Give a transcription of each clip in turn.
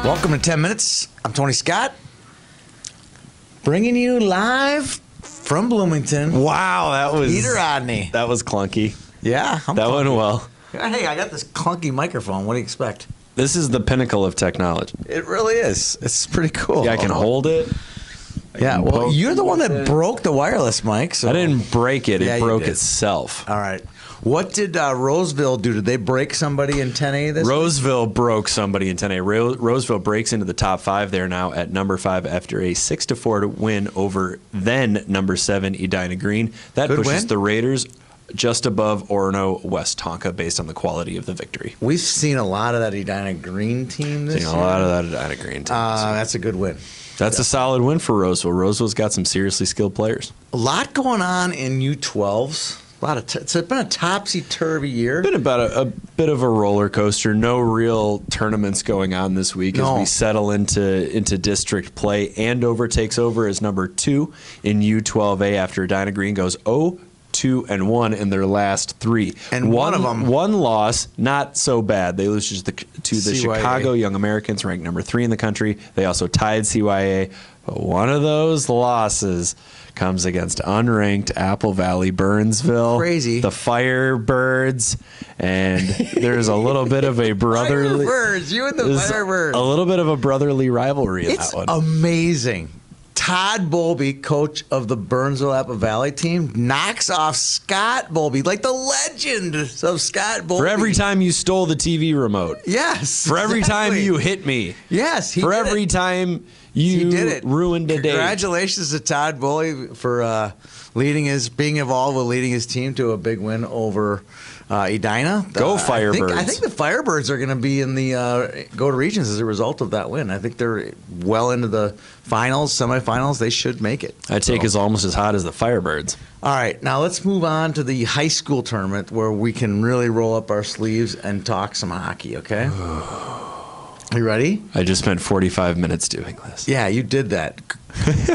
Welcome to 10 Minutes. I'm Tony Scott, bringing you live from Bloomington. Wow, that was Peter Rodney. That was clunky. Yeah, that clunky. Went well. Hey, I got this clunky microphone. What do you expect? This is the pinnacle of technology. It really is. It's pretty cool. Yeah, I can hold it. Yeah, well, you're the one that broke the wireless mic. So. I didn't break it. It broke itself. All right. What did Roseville do? Did they break somebody in 10A this Roseville week? Broke somebody in 10A. Roseville breaks into the top 5. They're now at number 5 after a 6-4 win over then number 7 Edina Green. That Good pushes win. the Raiders just above Orono West Tonka based on the quality of the victory. We've seen a lot of that Edina Green team this year. A lot of that Edina Green team. That's a good win. That's a solid win for Roseville. Roseville's got some seriously skilled players. A lot going on in U12s. It's been a topsy-turvy year. Been about a bit of a roller coaster. No real tournaments going on this week as we settle into district play. Andover takes over as number 2 in U12A after Edina Green goes 0-2-1 in their last 3. And one of them, one loss, not so bad. They lose to the Chicago Young Americans, ranked number 3 in the country. They also tied CYA. But one of those losses comes against unranked Apple Valley Burnsville. Crazy. The Firebirds. And there's a little bit of a brotherly... Firebirds, you and the Firebirds. A little bit of a brotherly rivalry in that one. It's amazing. Todd Bowlby, coach of the Burnsville Apple Valley team, knocks off Scott Bowlby, like the legend of Scott Bowlby. For every time you stole the TV remote. Yes. For every time you hit me. Yes. For every time you ruined a day. Congratulations to Todd Bowlby for being involved with leading his team to a big win over Edina. Go Firebirds. I think the Firebirds are going to be in the go to regions as a result of that win. I think they're well into the finals, semifinals. They should make it. That take is almost as hot as the Firebirds. All right, now let's move on to the high school tournament where we can really roll up our sleeves and talk some hockey, okay? You ready? I just spent 45 minutes doing this. Yeah, you did that.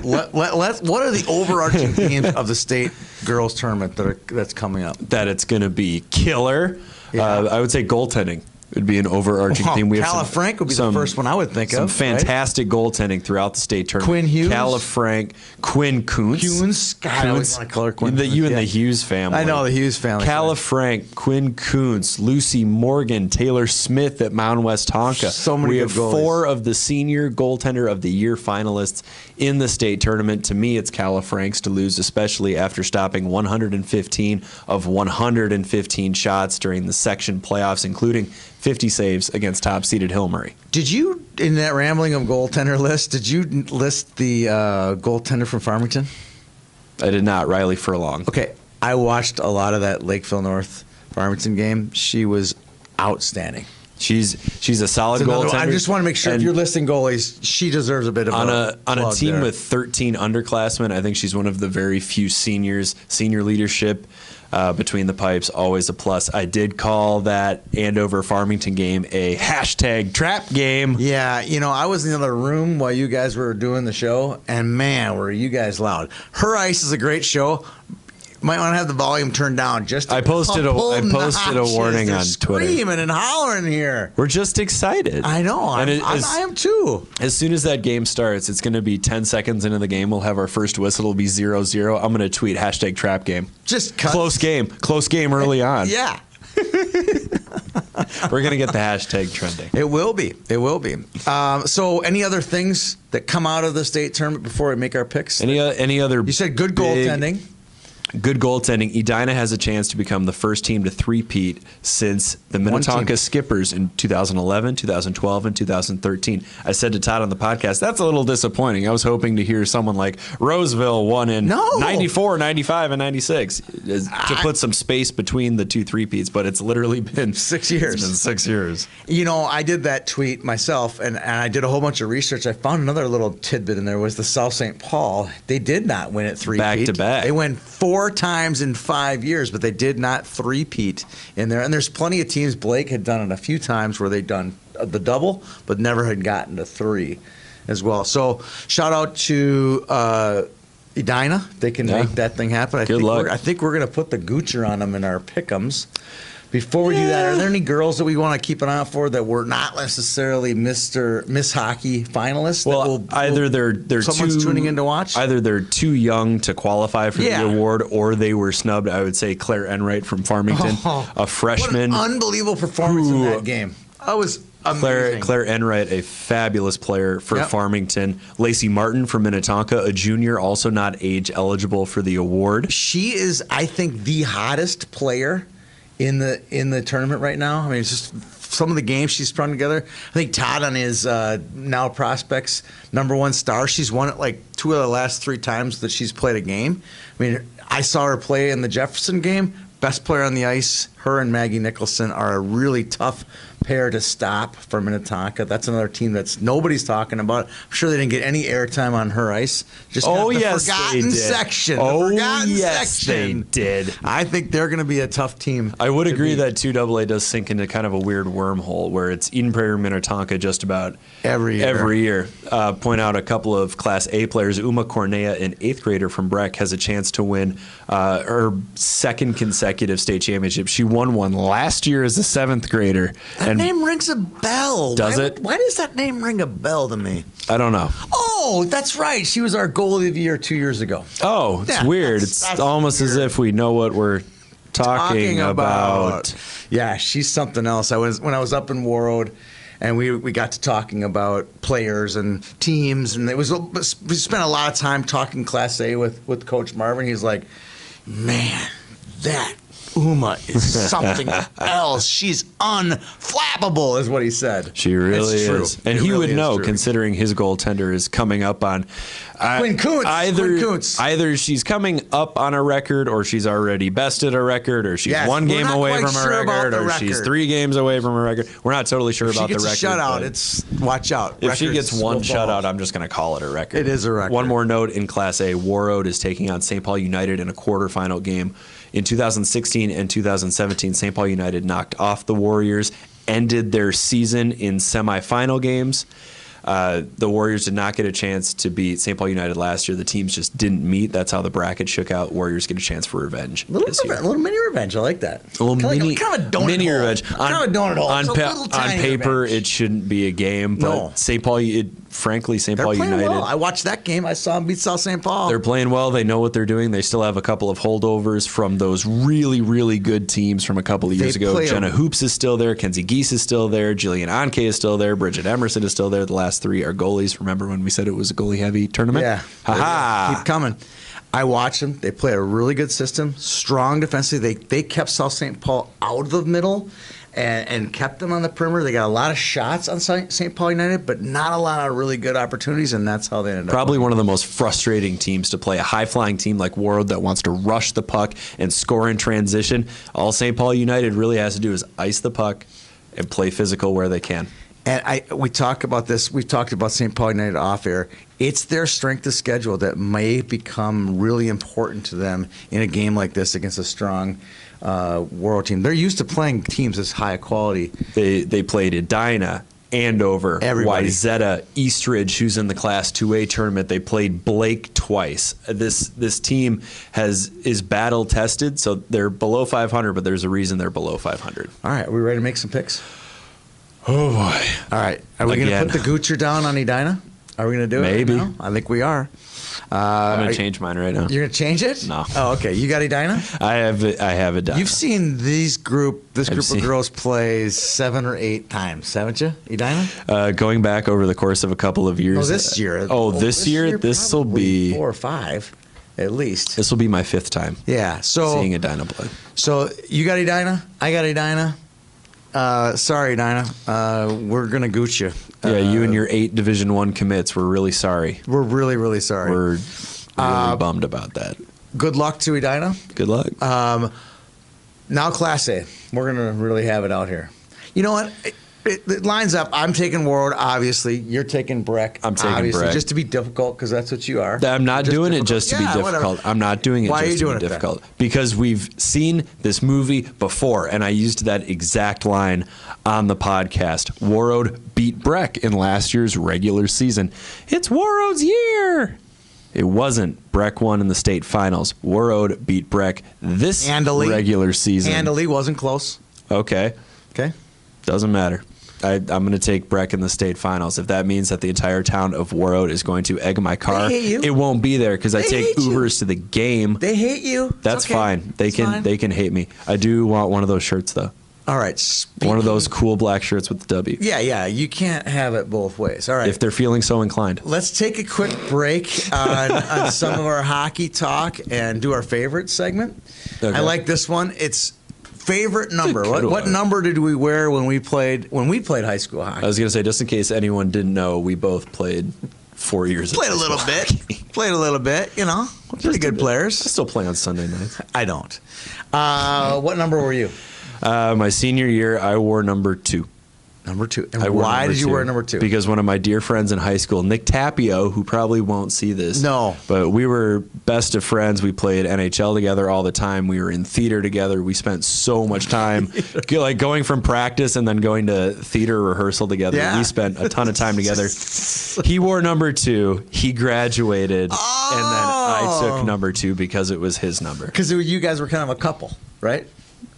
What are the overarching themes of the state girls tournament that's coming up? That it's going to be killer. Yeah. I would say goaltending would be an overarching theme. We have Frank would be the first one I would think of. Some fantastic goaltending throughout the state tournament. Quinn Hughes. Frank, Quinn Kuntz. God, I always want to call her Quinn. You and the Hughes family. I know the Hughes family. Frank, Quinn Kuntz, Lucy Morgan, Taylor Smith at Mound West Tonka. So many good goalies. 4 of the senior goaltender of the year finalists in the state tournament. To me, it's Calla Franks to lose, especially after stopping 115 of 115 shots during the section playoffs, including 50 saves against top-seeded Hill-Murray. Did you, in that rambling of goaltender list, did you list the goaltender from Farmington? I did not. Riley Furlong. Okay. I watched a lot of that Lakeville North Farmington game. She was outstanding. She's a solid goaltender. I just want to make sure if you're listing goalies, she deserves a bit of on a team there. With 13 underclassmen. I think she's one of the very few seniors. Senior leadership between the pipes, always a plus. I did call that Andover Farmington game a #trap game. Yeah, I was in the other room while you guys were doing the show, and man, were you guys loud. Her Ice is a great show. Might want to have the volume turned down. I posted a warning on Twitter. Screaming and hollering here. We're just excited. I know. I am too. As soon as that game starts, it's going to be 10 seconds into the game. We'll have our first whistle. It'll be 0-0. I'm going to tweet #trap game. Just close game early on. Yeah. We're going to get the hashtag trending. It will be. So any other things that come out of the state tournament before we make our picks? Any other? You said good goaltending. Good goaltending. Edina has a chance to become the first team to three-peat since the Minnetonka Skippers in 2011, 2012, and 2013. I said to Todd on the podcast, that's a little disappointing. I was hoping to hear someone like Roseville won in 94, 95, and 96 to put some space between the 2 three-peats, but it's literally been 6 years. It's been 6 years. I did that tweet myself, and I did a whole bunch of research. I found another little tidbit in there was the South St. Paul. They did not win at three-peat. Back to back. They went 4 times in 5 years, but they did not three-peat in there. And there's plenty of teams. Blake had done it a few times where they'd done the double, but never had gotten to 3 as well. So shout out to Edina. They can make that thing happen. Good luck. I think we're going to put the Goocher on them in our pick'ems. Before we do that, are there any girls that we want to keep an eye out for that were not necessarily Miss Hockey finalists? Well, either they're someone's tuning in to watch. Either they're too young to qualify for the award, or they were snubbed. I would say Claire Enright from Farmington, a freshman. What an unbelievable performance in that game. I was amazing. Claire Enright, a fabulous player for Farmington. Lacey Martin from Minnetonka, a junior, also not age eligible for the award. She is, I think, the hottest player in the tournament right now. I mean, it's just some of the games she's strung together. I think Todd on his Now Prospects #1 star. She's won it like 2 of the last 3 times that she's played a game. I mean, I saw her play in the Jefferson game. Best player on the ice. Her and Maggie Nicholson are a really tough pair to stop for Minnetonka. That's another team that's nobody's talking about. I'm sure they didn't get any airtime on her ice. Just forgotten section. They did. I think they're going to be a tough team. I would agree that 2AA does sink into kind of a weird wormhole where it's Eden Prairie, Minnetonka just about every year. Point out a couple of Class A players. Uma Cornea, an 8th grader from Breck, has a chance to win her 2nd consecutive state championship. She won one last year as a 7th grader. That name rings a bell. Does it? Why does that name ring a bell to me? I don't know. Oh, that's right. She was our goalie of the year 2 years ago. Oh, it's weird. It's almost weird. As if we know what we're talking about. Yeah, she's something else. When I was up in Warroad, and we got to talking about players and teams, and we spent a lot of time talking Class A with Coach Marvin. He's like, man, that Uma is something else. She's unflappable, is what he said. She really is. And he would know, considering his goaltender is coming up on Quinn Kuntz. Either she's coming up on a record, or she's already bested a record, or she's 1 game away from a record, or she's 3 games away from a record. We're not totally sure about the record. If she gets a shutout, it's watch out. If she gets 1 shutout, I'm just going to call it a record. It is a record. One more note in Class A: Warroad is taking on St. Paul United in a quarterfinal game. In 2016 and 2017, St. Paul United knocked off the Warriors, ended their season in semifinal games. The Warriors did not get a chance to beat St. Paul United last year. The teams just didn't meet. That's how the bracket shook out. Warriors get a chance for revenge. A little mini revenge. I like that. A little mini revenge. Kind of a donut hole. On paper, revenge. It shouldn't be a game, but St. Paul, frankly, St. Paul United. Well. I watched that game. I saw them beat South St. Paul. They're playing well. They know what they're doing. They still have a couple of holdovers from those really, really good teams from a couple of years ago. Jenna Hoops is still there. Kenzie Geese is still there. Jillian Anke is still there. Bridget Emerson is still there. The last 3 are goalies. Remember when we said it was a goalie-heavy tournament? Yeah. Ha-ha. Keep coming. I watched them. They play a really good system, strong defensively. They kept South St. Paul out of the middle and kept them on the perimeter. They got a lot of shots on St. Paul United, but not a lot of really good opportunities, and that's how they ended up. Probably one of the most frustrating teams to play, a high-flying team like Warroad that wants to rush the puck and score in transition. All St. Paul United really has to do is ice the puck and play physical where they can. And we talk about this. We've talked about St. Paul United off air. It's their strength of schedule that may become really important to them in a game like this against a strong Warroad team. They're used to playing teams this high quality. They played Edina, Andover, Everybody. Wayzata, Eastridge, who's in the Class 2A tournament. They played Blake twice. This team is battle tested, so they're below 500, but there's a reason they're below 500. All right, are we ready to make some picks? Oh boy! All right, are we going to put the Goocher down on Edina? Are we going to do it? Maybe. Right now? I think we are. I'm going to change mine right now. You're going to change it? No. Oh, okay. You got Edina? I have Edina. You've seen this group of girls play 7 or 8 times, haven't you, Edina? Going back over the course of a couple of years. This year. This year? This will be 4 or 5, at least. This will be my 5th time. Yeah. So seeing Edina play. So you got Edina? I got Edina. Sorry, Edina. We're gonna gooch you. Yeah, you and your 8 Division I commits. We're really sorry. We're really, really sorry. We're really bummed about that. Good luck to Edina. Good luck. Now Class A. We're gonna really have it out here. You know what? It lines up. I'm taking Warroad, obviously. You're taking Breck. I'm taking Breck. Just to be difficult, because that's what you are. I'm not doing it just to be difficult. Whatever. I'm not doing it just to be difficult. Because we've seen this movie before, and I used that exact line on the podcast. Warroad beat Breck in last year's regular season. It's Warroad's year. It wasn't. Breck won in the state finals. Warroad beat Breck this regular season. Andalou wasn't close. Okay. Okay. Doesn't matter. I'm going to take Breck in the state finals. If that means that the entire town of Warroad is going to egg my car, They hate you. it won't be there because I They take hate you. Ubers to the game. They hate you. It's That's okay. fine. They It's can fine. they can hate me. I do want one of those shirts though. All right. One of those cool black shirts with the W. Yeah. You can't have it both ways. All right. If they're feeling so inclined. Let's take a quick break on some of our hockey talk and do our favorite segment. Okay. I like this one. It's favorite number. good What one. number did we wear when we played high school hockey? I was going to say, just in case anyone didn't know, we both played 4 years. Played a of little high bit. school hockey. Played a little bit. You know, we're pretty good I players. still play on Sunday nights. I don't. What number were you? My senior year, I wore number 2. Number 2. And I wore why number did you 2 wear number 2? Because one of my dear friends in high school, Nick Tapio, who probably won't see this. No. But we were best of friends. We played NHL together all the time. We were in theater together. We spent so much time like going from practice and then going to theater rehearsal together. Yeah. We spent a ton of time together. He wore number 2. He graduated. And then I took number 2 because it was his number. Because you guys were kind of a couple, right?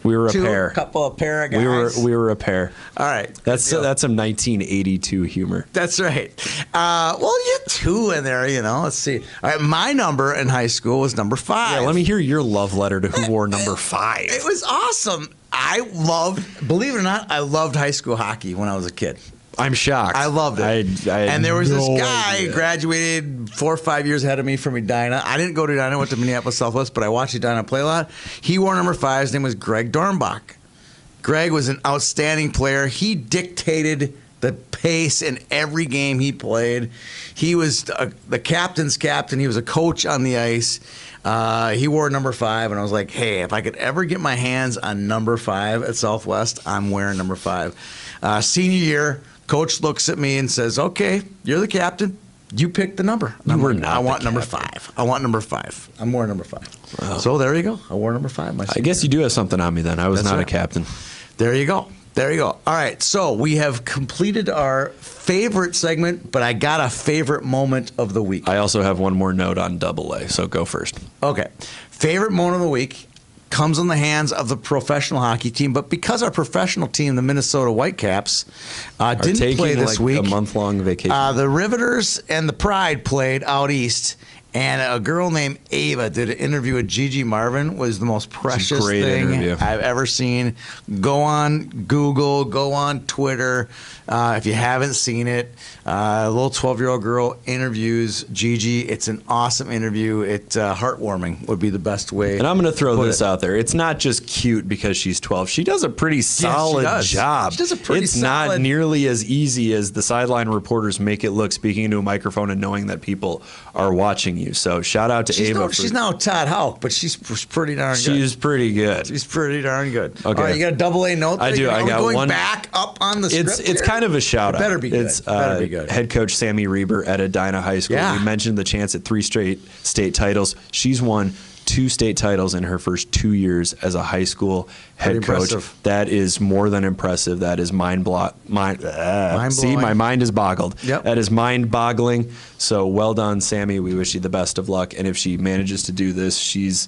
We were a A pair. couple of pair of guys. We were a pair. All right. That's Good deal. some 1982 humor. That's right. Well, you had 2 in there, you know. Let's see. All right, my number in high school was number 5. Yeah, let me hear your love letter to who wore number 5. It was awesome. Believe it or not, I loved high school hockey when I was a kid. I'm shocked. I loved it. I had and there was this no guy idea. graduated 4 or 5 years ahead of me from Edina. I didn't go to Edina. I went to Minneapolis Southwest, but I watched Edina play a lot. He wore number 5. His name was Greg Dornbach. Greg was an outstanding player. He dictated the pace in every game he played. He was the captain's captain. He was a coach on the ice. He wore number 5, and I was like, hey, if I could ever get my hands on number 5 at Southwest, I'm wearing number 5. Senior year, coach looks at me and says, okay, you're the captain. You pick the number. You I'm were like, not I the want number captain. 5. I want number 5. I'm wearing number 5. Wow. So there you go. I wore number 5. I guess you do have something on me then. I was That's not right. a captain. There you go. There you go. All right. So we have completed our favorite segment, but I got a favorite moment of the week. I also have one more note on AA, so go first. Okay. Favorite moment of the week comes on the hands of the professional hockey team, but because our professional team, the Minnesota Whitecaps, didn't Taking play this like week, a month-long vacation. the Riveters and the Pride played out east. And a girl named Ava did an interview with Gigi Marvin. Was the most precious great thing interview. I've ever seen. Go on Google, go on Twitter. If you haven't seen it, a little 12-year-old girl interviews Gigi. It's an awesome interview. It's heartwarming would be the best way. And I'm going to throw put this it. out there. It's not just cute because she's 12. She does a pretty solid does. job. She does a pretty it's solid- not nearly as easy as the sideline reporters make it look, speaking into a microphone and knowing that people are watching you. So shout out to Ava. She's no Todd Houck, but she's pretty darn good. She's pretty good. She's pretty darn good. Okay. All right, you got a AA note? I there? do. Are I we got going one. back up on the It's script it's here? kind of a shout out. It better be good. It's Better be good. head coach Sammy Reber at Edina High School. Yeah. We mentioned the chance at 3 straight state titles. She's won 2 state titles in her first 2 years as a high school head Pretty coach. impressive. That is more than impressive. That is Mind-blowing. See, my mind is boggled. Yep. That is mind boggling. So well done, Sammy. We wish you the best of luck. And if she manages to do this, she's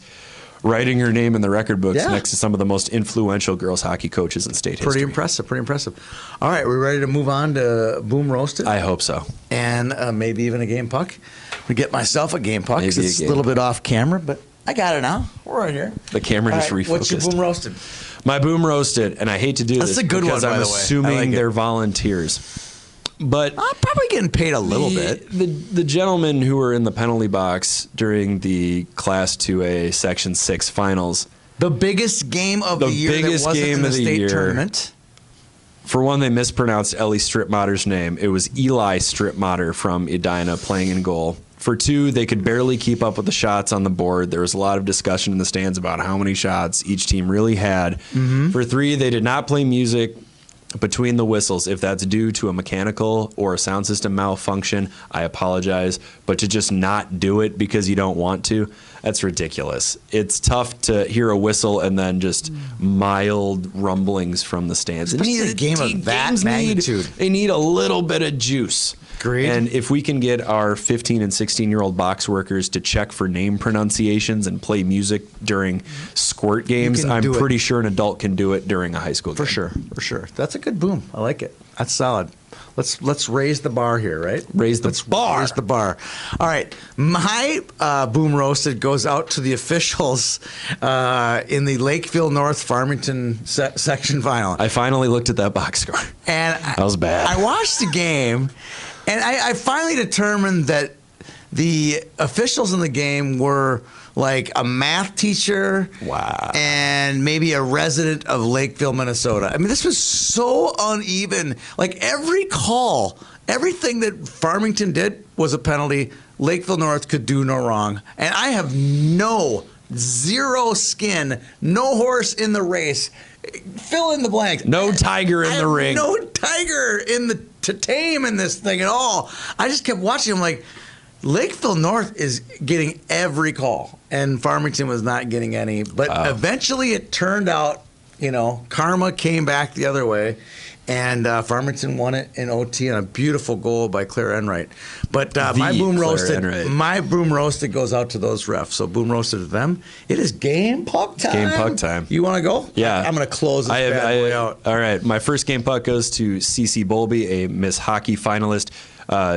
writing her name in the record books Yeah. next to some of the most influential girls hockey coaches in state history. Pretty impressive. Pretty impressive. All right, we're ready to move on to Boom Roasted I hope so. and maybe even a game puck. We get myself a game puck 'cause Maybe a it's a game little bit off camera, but I got it now. We're right here. The camera All just right, refocused. what's your Boom Roasted? My boom roasted, and I hate to do That's this a good because one, by I'm the way. I assuming like it. they're volunteers. But I'm probably getting paid a little bit. The gentlemen who were in the penalty box during the Class 2A Section 6 finals, The biggest game of The the year that biggest wasn't game in the of the state year. tournament. for one, they mispronounced Ellie Stripmotter's name. It was Eli Stripmotter from Edina playing in goal. For 2, they could barely keep up with the shots on the board. There was a lot of discussion in the stands about how many shots each team really had. For 3, they did not play music. between the whistles, if that's due to a mechanical or a sound system malfunction, I apologize. But to just not do it because you don't want to, that's ridiculous. It's tough to hear a whistle and then just mild rumblings from the stands. Especially a game of that magnitude. They need a little bit of juice. Agreed. And if we can get our 15 and 16-year-old box workers to check for name pronunciations and play music during squirt games, I'm pretty sure an adult can do it during a high school game. For sure. That's a good boom. I like it. That's solid. Let's raise the bar here, right? Raise the bar. Raise the bar. All right. My boom roasted goes out to the officials in the Lakeville North Farmington section final. I finally looked at that box score. And that was bad. I watched the game, and I finally determined that the officials in the game were like a math teacher, wow, and maybe a resident of Lakeville, Minnesota. I mean, this was so uneven. Like every call, everything that Farmington did was a penalty. Lakeville North could do no wrong. And I have zero skin, no horse in the race. Fill in the blanks. No tiger in the ring. No tiger to tame in this thing at all. I just kept watching. I'm like, Lakeville North is getting every call, and Farmington was not getting any. But eventually it turned out, karma came back the other way, and Farmington won it in OT on a beautiful goal by Claire Enright. But my boom roasted goes out to those refs. So boom roasted to them. It is game puck time. Game puck time. You want to go? Yeah. I'm going to close this bad boy out. All right. My first game puck goes to Cece Bowlby, a Miss Hockey finalist.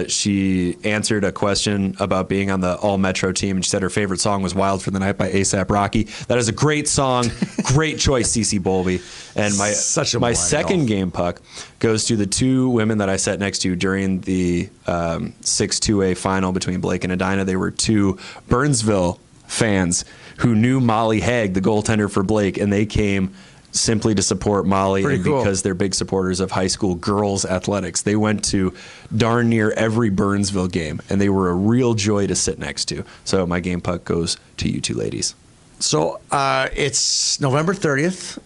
She answered a question about being on the All-Metro team, and she said her favorite song was Wild for the Night by A$AP Rocky. That is a great song. Great choice, Cece Bowlby. And my second game puck goes to the two women that I sat next to during the 6-2A final between Blake and Edina. They were two Burnsville fans who knew Molly Haig, the goaltender for Blake, and they came simply to support Molly. Pretty and cool. Because they're big supporters of high school girls athletics. They went to darn near every Burnsville game, and they were a real joy to sit next to. So my game puck goes to you two ladies. So it's November 30th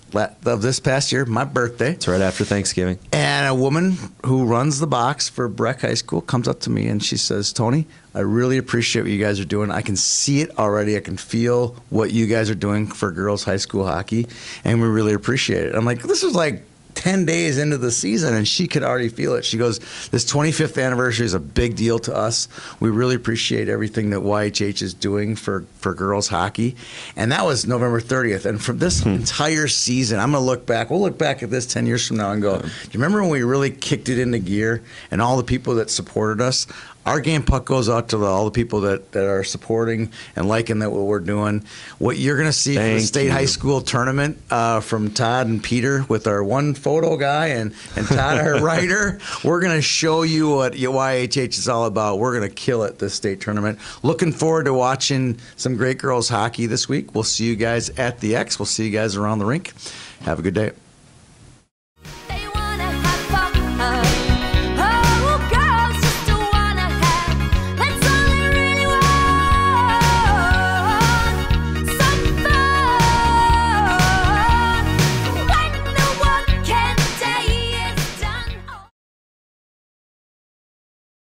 of this past year, my birthday. It's right after Thanksgiving. And a woman who runs the box for Breck High School comes up to me and she says, Tony, I really appreciate what you guys are doing. I can see it already. I can feel what you guys are doing for girls high school hockey, and we really appreciate it. I'm like, this is like 10 days into the season, and she could already feel it. She goes, this 25th anniversary is a big deal to us. We really appreciate everything that YHH is doing for girls hockey. And that was November 30th. And from this entire season, I'm going to look back. We'll look back at this 10 years from now and go, do you remember when we really kicked it into gear and all the people that supported us? Our game puck goes out to all the people that are supporting and liking that what we're doing. What you're going to see for the state high school tournament from Todd and Peter with our one photo guy and Todd, our writer, we're going to show you what YHH is all about. We're going to kill it this state tournament. Looking forward to watching some great girls hockey this week. We'll see you guys at the X. We'll see you guys around the rink. Have a good day.